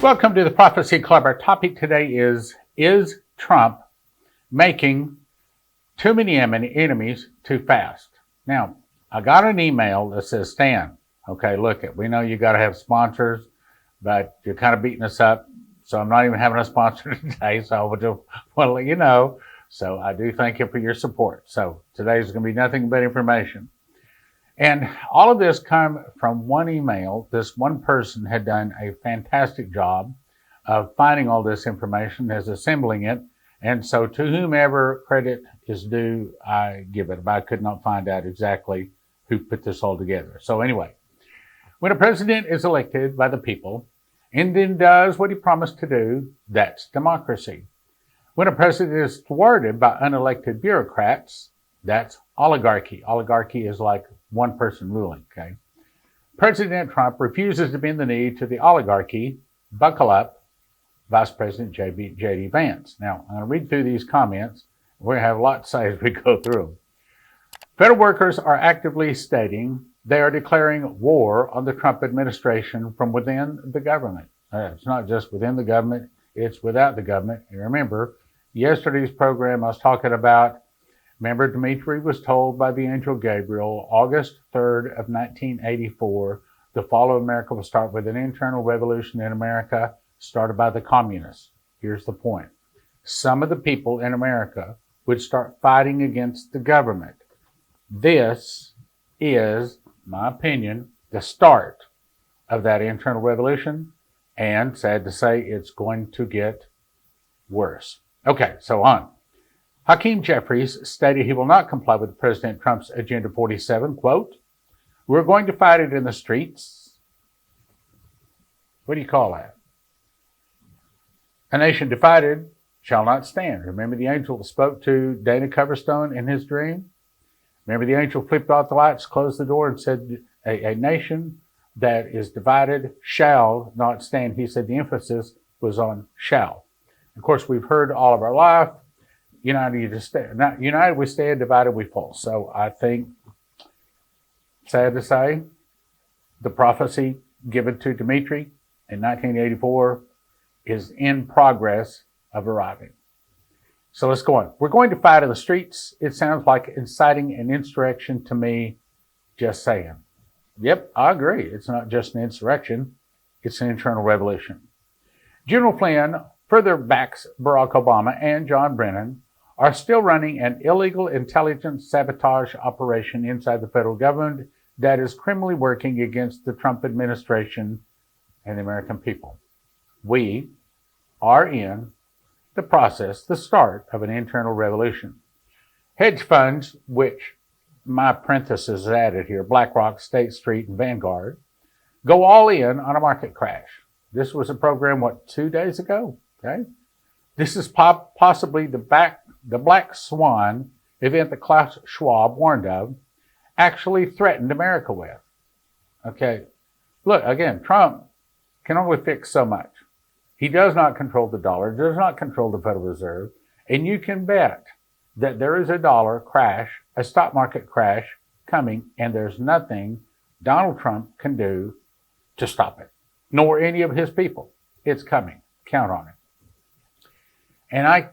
Welcome to the Prophecy Club. Our topic today is Trump making too many enemies too fast? Now, I got an email that says, Stan, okay, look, we know you got to have sponsors, but you're kind of beating us up. So I'm not even having a sponsor today. So I will just want to let you know. So I do thank you for your support. So today is going to be nothing but information. And all of this come from one email. This one person had done a fantastic job of finding all this information, as assembling it. And so to whomever credit is due, I give it. But I could not find out exactly who put this all together. So anyway, when a president is elected by the people and then does what he promised to do, that's democracy. When a president is thwarted by unelected bureaucrats, that's oligarchy. Oligarchy is like one person ruling, okay? President Trump refuses to bend the knee to the oligarchy. Buckle up, Vice President J.D. Vance. Now, I'm going to read through these comments. We're going to have a lot to say as we go through them. Federal workers are actively stating they are declaring war on the Trump administration from within the government. It's not just within the government, it's without the government. And remember, yesterday's program I was talking about, remember, Dmitri was told by the angel Gabriel, August 3rd of 1984, the fall of America will start with an internal revolution in America started by the communists. Here's the point. Some of the people in America would start fighting against the government. This is, in my opinion, the start of that internal revolution, and sad to say, it's going to get worse. Okay, so on. Hakeem Jeffries stated he will not comply with President Trump's Agenda 47, quote, "We're going to fight it in the streets." What do you call that? A nation divided shall not stand. Remember the angel that spoke to Dana Coverstone in his dream? Remember the angel flipped off the lights, closed the door, and said, a nation that is divided shall not stand. He said the emphasis was on shall. Of course, we've heard all of our life, united we stand, divided we fall. So I think, sad to say, the prophecy given to Dmitri in 1984 is in progress of arriving. So let's go on. We're going to fight in the streets. It sounds like inciting an insurrection to me, just saying. Yep, I agree. It's not just an insurrection. It's an internal revolution. General Flynn further backs Barack Obama and John Brennan are still running an illegal intelligence sabotage operation inside the federal government that is criminally working against the Trump administration and the American people. We are in the process, the start of an internal revolution. Hedge funds, which my parenthesis is added here, BlackRock, State Street, and Vanguard, go all in on a market crash. This was a program, 2 days ago? Okay. This is possibly the black swan event that Klaus Schwab warned of, actually threatened America with. Okay. Look, again, Trump can only fix so much. He does not control the dollar, does not control the Federal Reserve, and you can bet that there is a dollar crash, a stock market crash coming, and there's nothing Donald Trump can do to stop it, nor any of his people. It's coming. Count on it. And I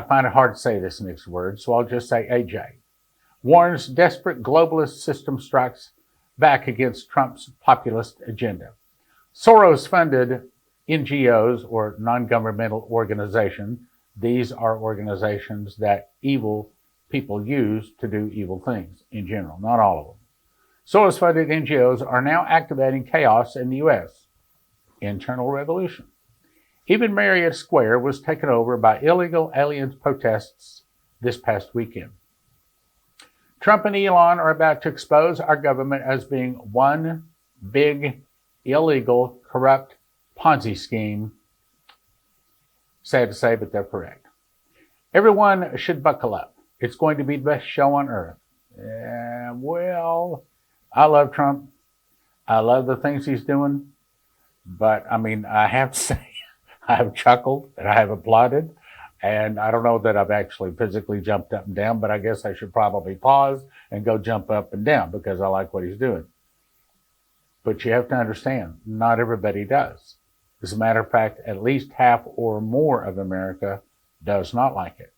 find it hard to say this next word, so I'll just say AJ warns desperate globalist system strikes back against Trump's populist agenda. Soros-funded NGOs, or non-governmental organizations, these are organizations that evil people use to do evil things in general, not all of them. Soros-funded NGOs are now activating chaos in the U.S. Internal revolution. Even Marriott Square was taken over by illegal aliens protests this past weekend. Trump and Elon are about to expose our government as being one big, illegal, corrupt Ponzi scheme. Sad to say, but they're correct. Everyone should buckle up. It's going to be the best show on earth. Well, I love Trump. I love the things he's doing. But, I have to say, I have chuckled and I have applauded. And I don't know that I've actually physically jumped up and down, but I guess I should probably pause and go jump up and down because I like what he's doing. But you have to understand, not everybody does. As a matter of fact, at least half or more of America does not like it.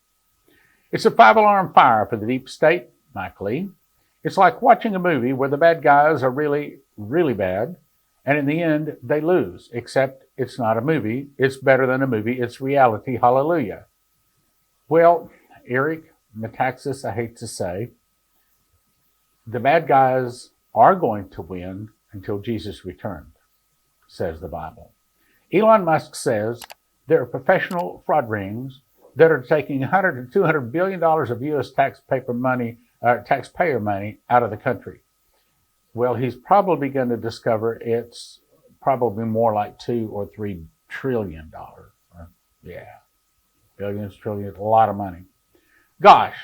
It's a five-alarm fire for the deep state, Mike Lee. It's like watching a movie where the bad guys are really, really bad, and in the end, they lose, except it's not a movie. It's better than a movie. It's reality. Hallelujah. Well, Eric Metaxas, I hate to say, the bad guys are going to win until Jesus returned, says the Bible. Elon Musk says there are professional fraud rings that are taking $100 to $200 billion of U.S. taxpayer money out of the country. Well, he's probably going to discover it's probably more like $2 or $3 trillion. Billions, trillions, a lot of money. Gosh,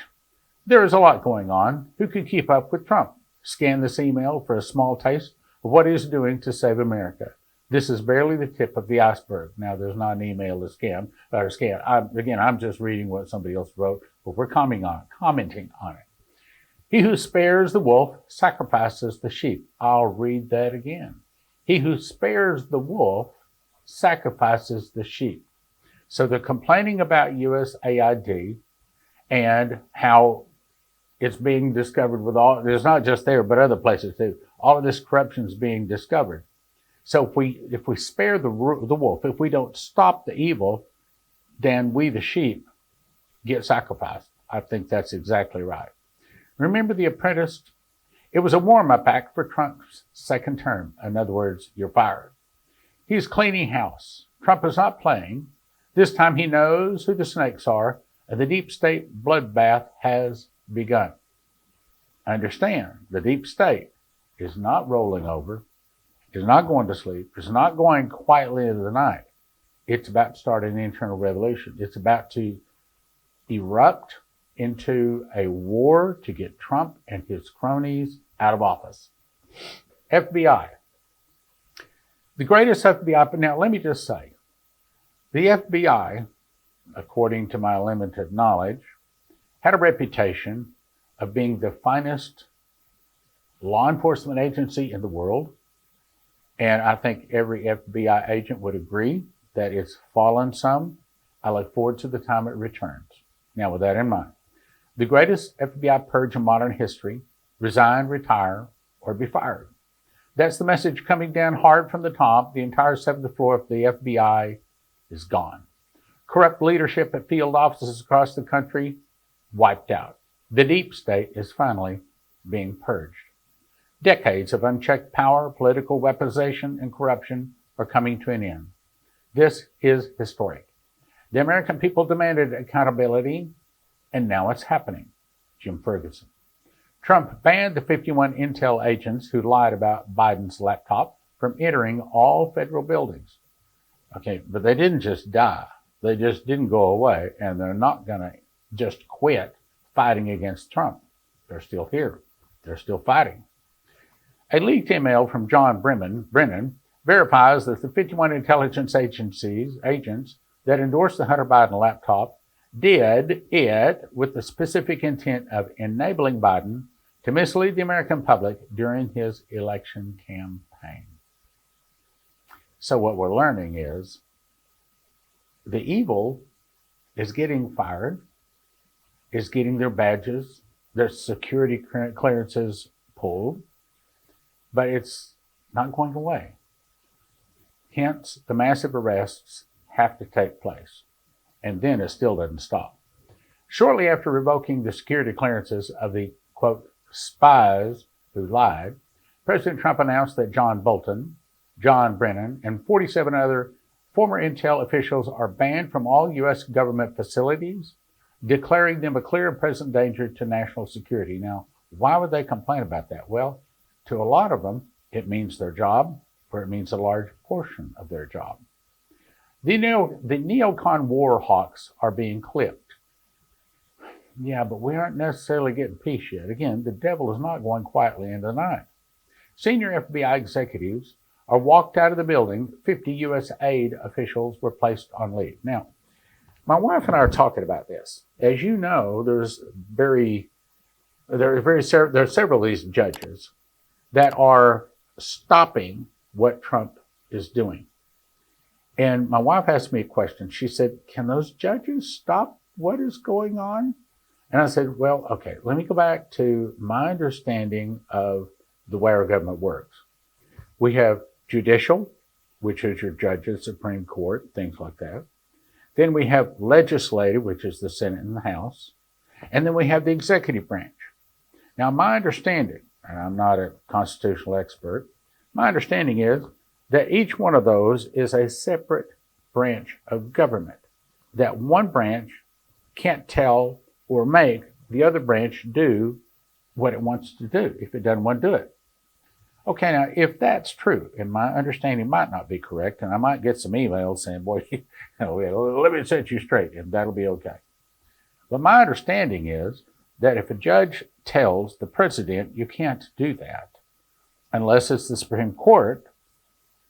there is a lot going on. Who could keep up with Trump? Scan this email for a small taste of what he's doing to save America. This is barely the tip of the iceberg. Now, there's not an email to scan. I'm just reading what somebody else wrote, but we're commenting on it. He who spares the wolf sacrifices the sheep. I'll read that again. He who spares the wolf sacrifices the sheep. So they're complaining about USAID and how it's being discovered with all, it's not just there, but other places too. All of this corruption is being discovered. So if we spare the wolf, if we don't stop the evil, then we, the sheep, get sacrificed. I think that's exactly right. Remember The Apprentice? It was a warm-up act for Trump's second term. In other words, you're fired. He's cleaning house. Trump is not playing. This time he knows who the snakes are, and the deep state bloodbath has begun. Understand, the deep state is not rolling over, is not going to sleep, is not going quietly into the night. It's about to start an internal revolution. It's about to erupt into a war to get Trump and his cronies out of office. FBI. The greatest FBI, now let me just say, the FBI, according to my limited knowledge, had a reputation of being the finest law enforcement agency in the world. And I think every FBI agent would agree that it's fallen some. I look forward to the time it returns. Now, with that in mind, the greatest FBI purge in modern history: resign, retire, or be fired. That's the message coming down hard from the top. The entire seventh floor of the FBI is gone. Corrupt leadership at field offices across the country wiped out. The deep state is finally being purged. Decades of unchecked power, political weaponization, and corruption are coming to an end. This is historic. The American people demanded accountability, and now it's happening. Jim Ferguson. Trump banned the 51 intel agents who lied about Biden's laptop from entering all federal buildings. Okay, but they didn't just die. They just didn't go away, and they're not going to just quit fighting against Trump. They're still here. They're still fighting. A leaked email from John Brennan verifies that the 51 intelligence agents that endorsed the Hunter Biden laptop did it with the specific intent of enabling Biden to mislead the American public during his election campaign. So what we're learning is the evil is getting fired, is getting their badges, their security clearances pulled, but it's not going away. Hence, the massive arrests have to take place. And then it still doesn't stop. Shortly after revoking the security clearances of the, quote, spies who lied, President Trump announced that John Bolton, John Brennan, and 47 other former intel officials are banned from all U.S. government facilities, declaring them a clear and present danger to national security. Now, why would they complain about that? Well, to a lot of them, it means their job, or it means a large portion of their job. The neocon war hawks are being clipped. Yeah, but we aren't necessarily getting peace yet. Again, the devil is not going quietly into the night. Senior FBI executives are walked out of the building. 50 U.S. aid officials were placed on leave. Now, my wife and I are talking about this. As you know, there are several of these judges that are stopping what Trump is doing. And my wife asked me a question. She said, can those judges stop what is going on? And I said, well, okay, let me go back to my understanding of the way our government works. We have judicial, which is your judges, Supreme Court, things like that. Then we have legislative, which is the Senate and the House. And then we have the executive branch. Now, my understanding, and I'm not a constitutional expert, my understanding is that each one of those is a separate branch of government. That one branch can't tell or make the other branch do what it wants to do if it doesn't want to do it. Okay, now, if that's true, and my understanding might not be correct, and I might get some emails saying, boy, let me set you straight, and that'll be okay. But my understanding is that if a judge tells the president you can't do that, unless it's the Supreme Court,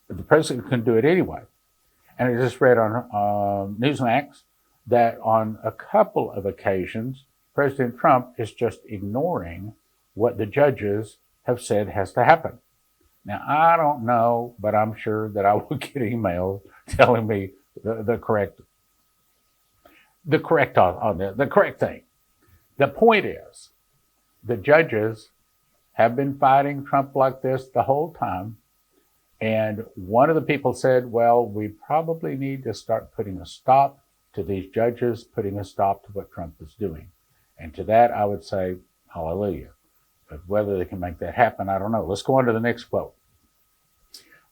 the president can do it anyway. And I just read on Newsmax that on a couple of occasions, President Trump is just ignoring what the judges have said has to happen. Now, I don't know, but I'm sure that I will get emails telling me the correct thing. The point is, the judges have been fighting Trump like this the whole time. And one of the people said, well, we probably need to start putting a stop to these judges, putting a stop to what Trump is doing. And to that, I would say, hallelujah. But whether they can make that happen, I don't know. Let's go on to the next quote.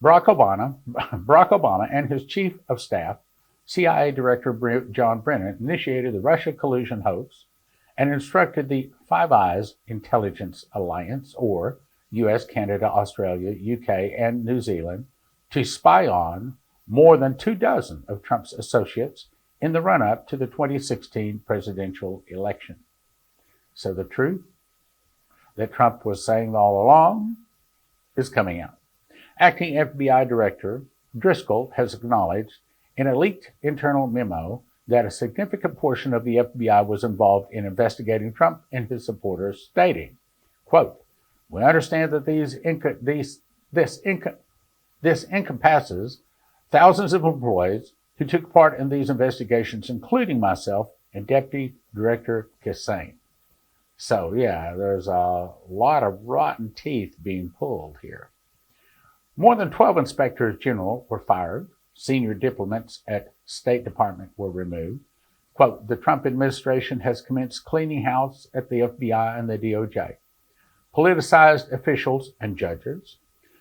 Barack Obama and his chief of staff, CIA Director John Brennan, initiated the Russia collusion hoax and instructed the Five Eyes Intelligence Alliance, or US, Canada, Australia, UK, and New Zealand, to spy on more than 24 of Trump's associates in the run-up to the 2016 presidential election. So the truth that Trump was saying all along is coming out. Acting FBI Director Driscoll has acknowledged in a leaked internal memo that a significant portion of the FBI was involved in investigating Trump and his supporters, stating, quote, we understand that this encompasses thousands of employees who took part in these investigations, including myself and Deputy Director Kassane. So, yeah, there's a lot of rotten teeth being pulled here. More than 12 inspectors general were fired. Senior diplomats at State Department were removed. Quote, the Trump administration has commenced cleaning house at the FBI and the DOJ. Politicized officials and judges,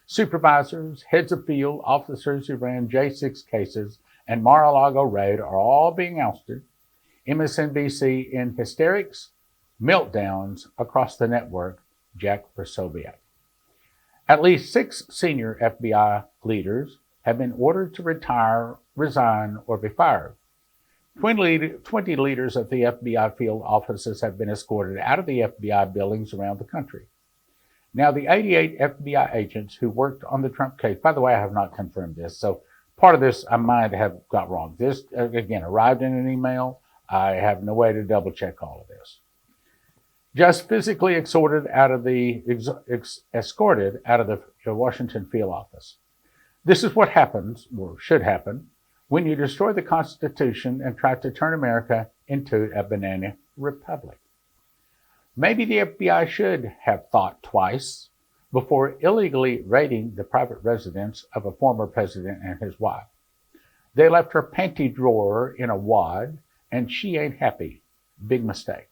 supervisors, heads of field, officers who ran J6 cases and Mar-a-Lago raid are all being ousted. MSNBC in hysterics, meltdowns across the network, Jack Posobiec. At least 6 senior FBI leaders have been ordered to retire, resign, or be fired. 20 leaders of the FBI field offices have been escorted out of the FBI buildings around the country. Now, the 88 FBI agents who worked on the Trump case, by the way, I have not confirmed this, so part of this I might have got wrong. This, again, arrived in an email. I have no way to double check all of this. Just physically escorted out of the Washington field office. This is what happens, or should happen, when you destroy the Constitution and try to turn America into a banana republic. Maybe the FBI should have thought twice before illegally raiding the private residence of a former president and his wife. They left her panty drawer in a wad, and she ain't happy. Big mistake.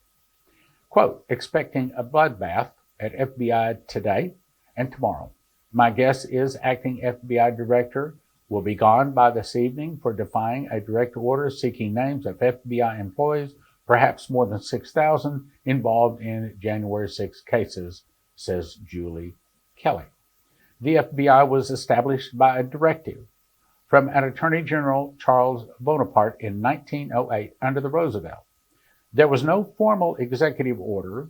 Quote, expecting a bloodbath at FBI today and tomorrow. My guess is acting FBI director will be gone by this evening for defying a direct order seeking names of FBI employees, perhaps more than 6,000 involved in January 6 cases, says Julie Kelly. The FBI was established by a directive from an Attorney General Charles Bonaparte in 1908 under the Roosevelt. There was no formal executive order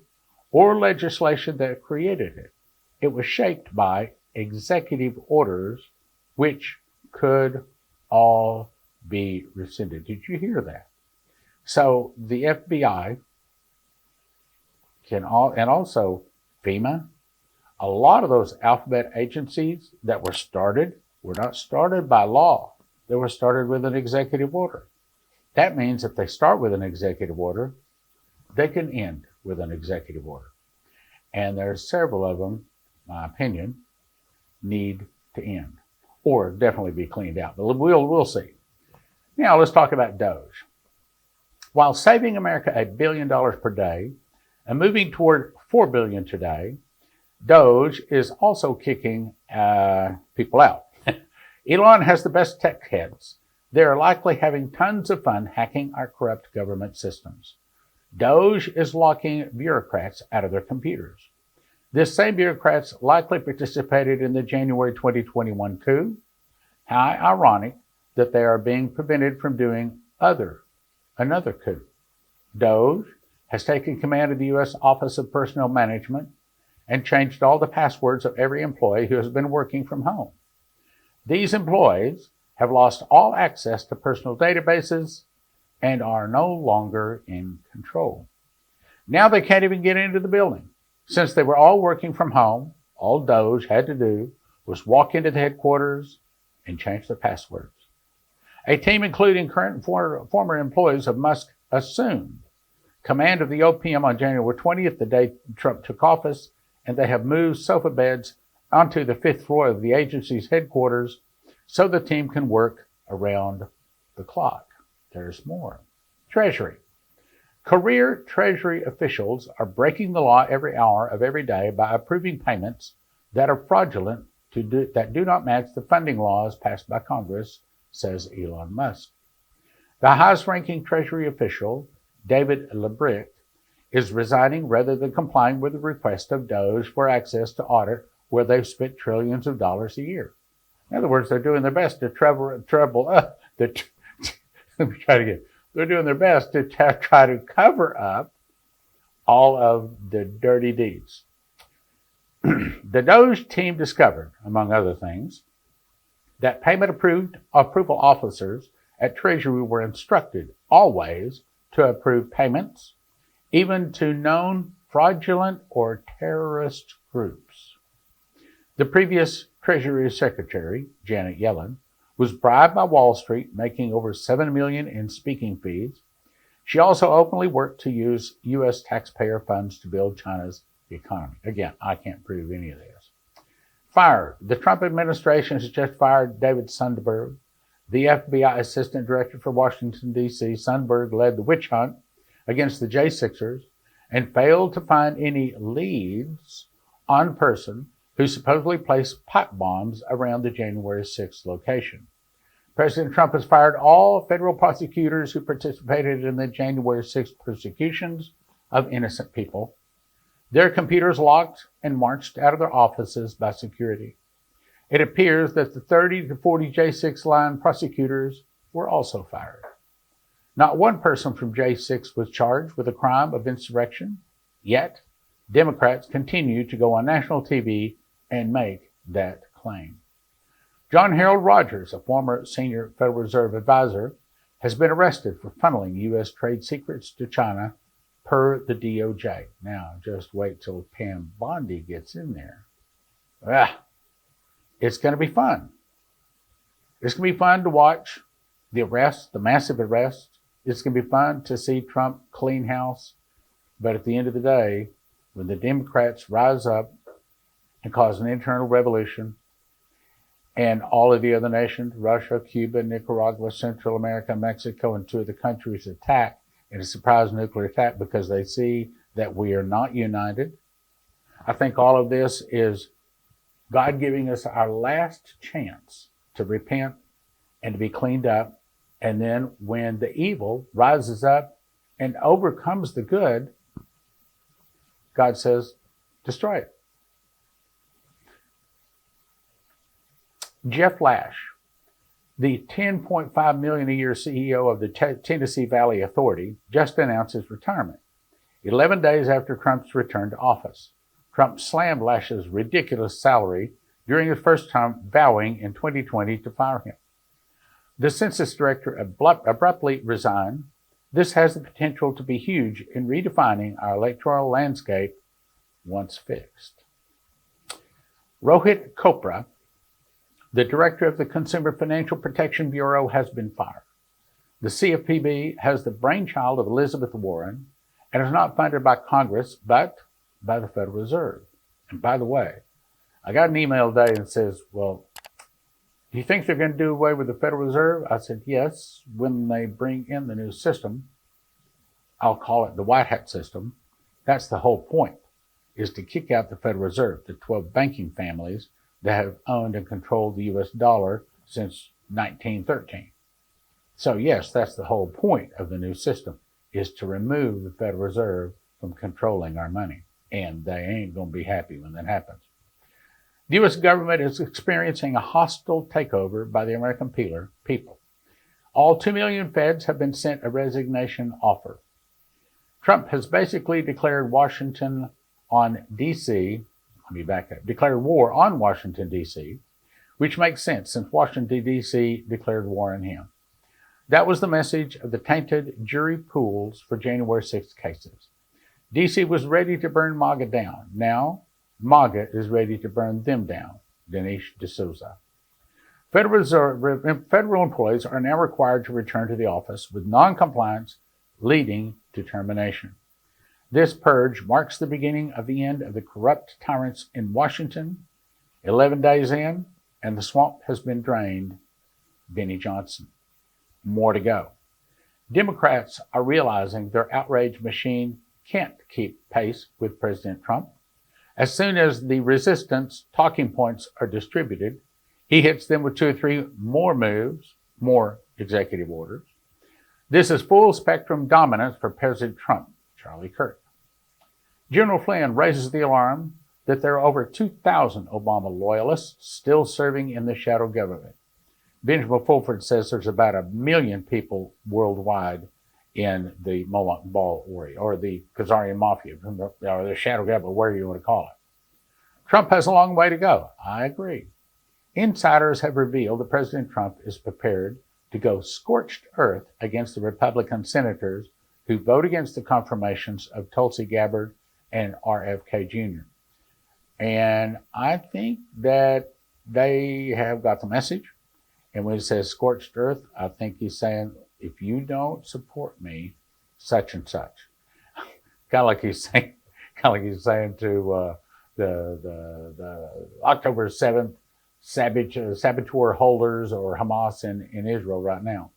or legislation that created it. It was shaped by executive orders which could all be rescinded. Did you hear that? So the FBI can all, and also FEMA, A lot of those alphabet agencies that were not started by law. They were started with an executive order. That means if they start with an executive order, they can end with an executive order. And there's several of them, in my opinion, need to end or definitely be cleaned out. But we'll see. Now let's talk about DOGE. While saving America $1 billion per day and moving toward $4 billion today, DOGE is also kicking people out. Elon has the best tech heads. They are likely having tons of fun hacking our corrupt government systems. DOGE is locking bureaucrats out of their computers. This same bureaucrats likely participated in the January 2021 coup. How ironic that they are being prevented from doing another coup. DOGE has taken command of the U.S. Office of Personnel Management and changed all the passwords of every employee who has been working from home. These employees have lost all access to personal databases and are no longer in control. Now they can't even get into the building. Since they were all working from home, all DOGE had to do was walk into the headquarters and change their passwords. A team including current and former employees of Musk assumed command of the OPM on January 20th, the day Trump took office, and they have moved sofa beds onto the 5th floor of the agency's headquarters so the team can work around the clock. There's more. Treasury. Career Treasury officials are breaking the law every hour of every day by approving payments that are fraudulent that do not match the funding laws passed by Congress, says Elon Musk. The highest-ranking Treasury official, David Lebrick, is resigning rather than complying with the request of DOGE for access to audit where they've spent trillions of dollars a year. In other words, they're doing their best to They're doing their best to try to cover up all of the dirty deeds. The DOGE team discovered, among other things, that payment approval officers at Treasury were instructed always to approve payments, even to known fraudulent or terrorist groups. The previous Treasury Secretary, Janet Yellen, was bribed by Wall Street, making over $7 million in speaking fees. She also openly worked to use U.S. taxpayer funds to build China's economy. Again, I can't prove any of this. Fired. The Trump administration has just fired David Sundberg, the FBI Assistant Director for Washington, D.C. Sundberg led the witch hunt against the J6ers and failed to find any leads on a person who supposedly placed pipe bombs around the January 6th location. President Trump has fired all federal prosecutors who participated in the January 6th persecutions of innocent people. Their computers locked and marched out of their offices by security. It appears that the 30 to 40 J6 line prosecutors were also fired. Not one person from J6 was charged with a crime of insurrection, yet Democrats continue to go on national TV and make that claim. John Harold Rogers, a former senior Federal Reserve advisor, has been arrested for funneling U.S. trade secrets to China per the DOJ. Now, just wait till Pam Bondi gets in there. It's going to be fun. It's going to be fun to watch the arrest, the massive arrest. It's going to be fun to see Trump clean house. But at the end of the day, when the Democrats rise up and cause an internal revolution, and all of the other nations, Russia, Cuba, Nicaragua, Central America, Mexico, and 2 of the countries attack in a surprise nuclear attack because they see that we are not united. I think all of this is God giving us our last chance to repent and to be cleaned up. And then when the evil rises up and overcomes the good, God says, destroy it. Jeff Lash, the $10.5 million a year CEO of the Tennessee Valley Authority, just announced his retirement 11 days after Trump's return to office. Trump slammed Lash's ridiculous salary during his first time, vowing in 2020 to fire him. The census director abruptly resigned. This has the potential to be huge in redefining our electoral landscape once fixed. Rohit Chopra, the director of the Consumer Financial Protection Bureau, has been fired. The CFPB has the brainchild of Elizabeth Warren and is not funded by Congress, but by the Federal Reserve. And by the way, I got an email today that says, well, do you think they're going to do away with the Federal Reserve? I said, yes, when they bring in the new system. I'll call it the White Hat system. That's the whole point, is to kick out the Federal Reserve, the 12 banking families that have owned and controlled the U.S. dollar since 1913. So yes, that's the whole point of the new system, is to remove the Federal Reserve from controlling our money. And they ain't going to be happy when that happens. The U.S. government is experiencing a hostile takeover by the American people. All 2 million feds have been sent a resignation offer. Trump has basically declared Washington on D.C., declared war on Washington, D.C., which makes sense since Washington, D.C. declared war on him. That was the message of the tainted jury pools for January 6th cases. D.C. was ready to burn MAGA down. Now, MAGA is ready to burn them down. Dinesh D'Souza. Federal employees are now required to return to the office with non-compliance leading to termination. This purge marks the beginning of the end of the corrupt tyrants in Washington. 11 days in, and the swamp has been drained. Benny Johnson. More to go. Democrats are realizing their outrage machine can't keep pace with President Trump. As soon as the resistance talking points are distributed, he hits them with 2 or 3 more moves, more executive orders. This is full spectrum dominance for President Trump. Charlie Kirk. General Flynn raises the alarm that there are over 2,000 Obama loyalists still serving in the shadow government. Benjamin Fulford says there's about 1 million people worldwide in the Moloch Ball area, or the Khazarian Mafia, or the shadow government, whatever you want to call it. Trump has a long way to go. I agree. Insiders have revealed that President Trump is prepared to go scorched earth against the Republican senators who vote against the confirmations of Tulsi Gabbard and RFK Jr. And I think that they have got the message. And when he says scorched earth, I think he's saying, if you don't support me, such and such. kind of like he's saying to the October 7th saboteur holders or Hamas in Israel right now.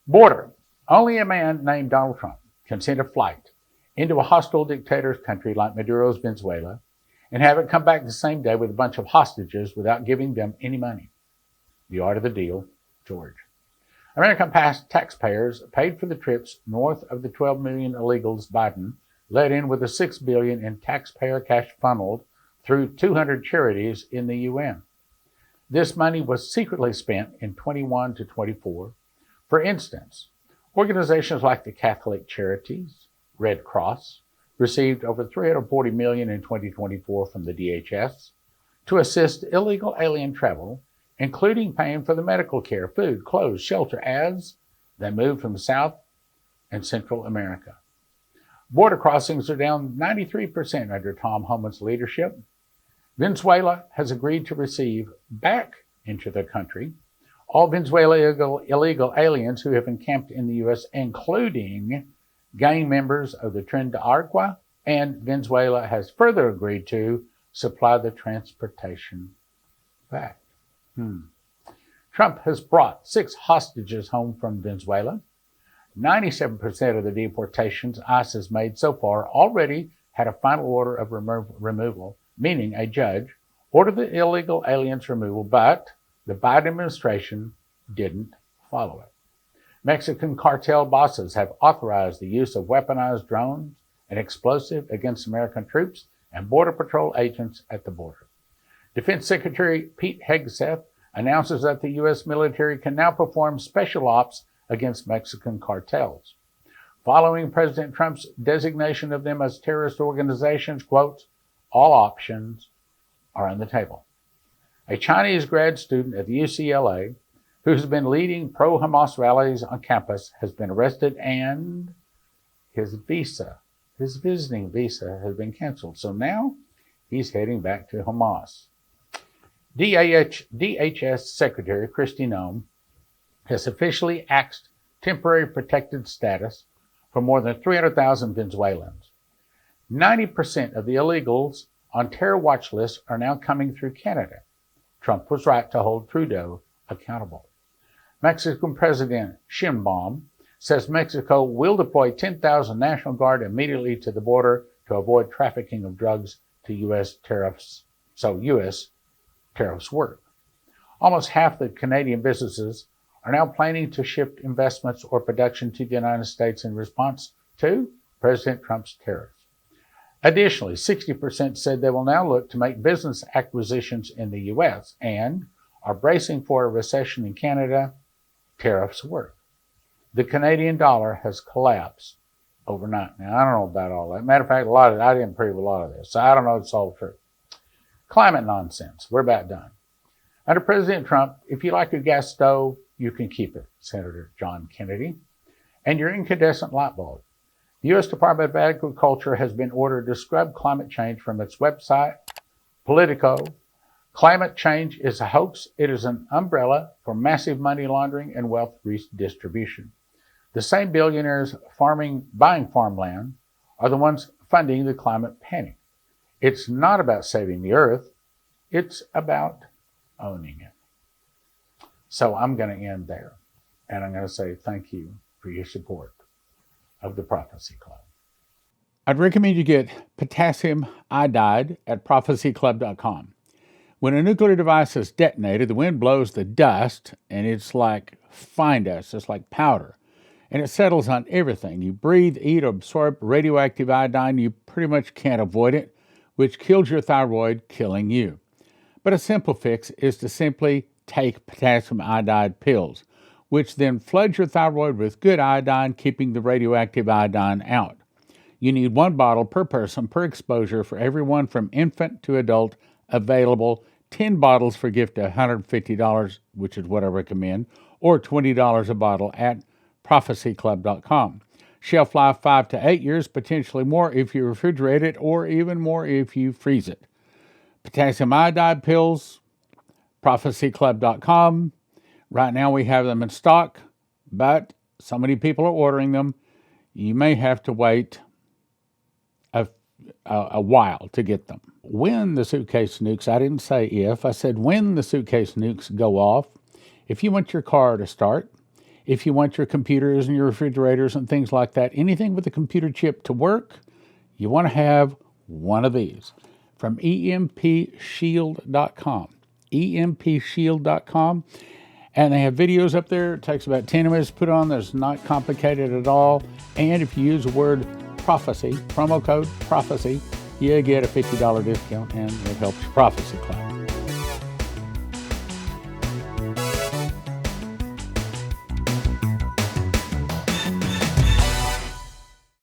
Border. Only a man named Donald Trump can send a flight into a hostile dictator's country like Maduro's Venezuela and have it come back the same day with a bunch of hostages without giving them any money. The art of the deal, George. American taxpayers paid for the trips north of the 12 million illegals Biden led in with the $6 billion in taxpayer cash funneled through 200 charities in the UN. This money was secretly spent in 21 to 24. For instance, organizations like the Catholic Charities, Red Cross, received over $340 million in 2024 from the DHS to assist illegal alien travel, including paying for the medical care, food, clothes, shelter as they move from South and Central America. Border crossings are down 93% under Tom Homan's leadership. Venezuela has agreed to receive back into the country all Venezuela illegal aliens who have encamped in the U.S., including gang members of the Tren de Aragua, and Venezuela has further agreed to supply the transportation back. Trump has brought 6 hostages home from Venezuela. 97% of the deportations ICE has made so far already had a final order of removal, meaning a judge ordered the illegal aliens removal, but the Biden administration didn't follow it. Mexican cartel bosses have authorized the use of weaponized drones and explosives against American troops and Border Patrol agents at the border. Defense Secretary Pete Hegseth announces that the U.S. military can now perform special ops against Mexican cartels. Following President Trump's designation of them as terrorist organizations, quote, all options are on the table. A Chinese grad student at the UCLA who has been leading pro-Hamas rallies on campus has been arrested and his visiting visa has been canceled. So now he's heading back to Hamas. DHS Secretary Kristi Noem has officially axed temporary protected status for more than 300,000 Venezuelans. 90% of the illegals on terror watch lists are now coming through Canada. Trump was right to hold Trudeau accountable. Mexican President Sheinbaum says Mexico will deploy 10,000 National Guard immediately to the border to avoid trafficking of drugs to U.S. tariffs, so U.S. tariffs work. Almost half the Canadian businesses are now planning to shift investments or production to the United States in response to President Trump's tariffs. Additionally, 60% said they will now look to make business acquisitions in the U.S. and are bracing for a recession in Canada. Tariffs work. The Canadian dollar has collapsed overnight. Now, I don't know about all that. Matter of fact, I didn't prove a lot of this, so I don't know if it's all true. Climate nonsense. We're about done. Under President Trump, if you like your gas stove, you can keep it, Senator John Kennedy, and your incandescent light bulb. The U.S. Department of Agriculture has been ordered to scrub climate change from its website, Politico. Climate change is a hoax. It is an umbrella for massive money laundering and wealth redistribution. The same billionaires buying farmland are the ones funding the climate panic. It's not about saving the earth. It's about owning it. So I'm going to end there, and I'm going to say thank you for your support of the Prophecy Club. I'd recommend you get Potassium Iodide at prophecyclub.com. When a nuclear device is detonated, the wind blows the dust, and it's like fine dust, it's like powder, and it settles on everything. You breathe, eat, or absorb radioactive iodine, you pretty much can't avoid it, which kills your thyroid, killing you. But a simple fix is to simply take potassium iodide pills, which then floods your thyroid with good iodine, keeping the radioactive iodine out. You need 1 bottle per person per exposure for everyone from infant to adult, available 10 bottles for a gift of $150, which is what I recommend, or $20 a bottle at prophecyclub.com. Shelf life 5 to 8 years, potentially more if you refrigerate it, or even more if you freeze it. Potassium iodide pills, prophecyclub.com. Right now we have them in stock, but so many people are ordering them, you may have to wait a while to get them. When the suitcase nukes, I didn't say if, I said when the suitcase nukes go off, if you want your car to start, if you want your computers and your refrigerators and things like that, anything with a computer chip to work, you want to have one of these from EMPShield.com. EMPShield.com. And they have videos up there. It takes about 10 minutes to put on. It's not complicated at all. And if you use the word prophecy, promo code prophecy, you get a $50 discount, and it helps your Prophecy Club.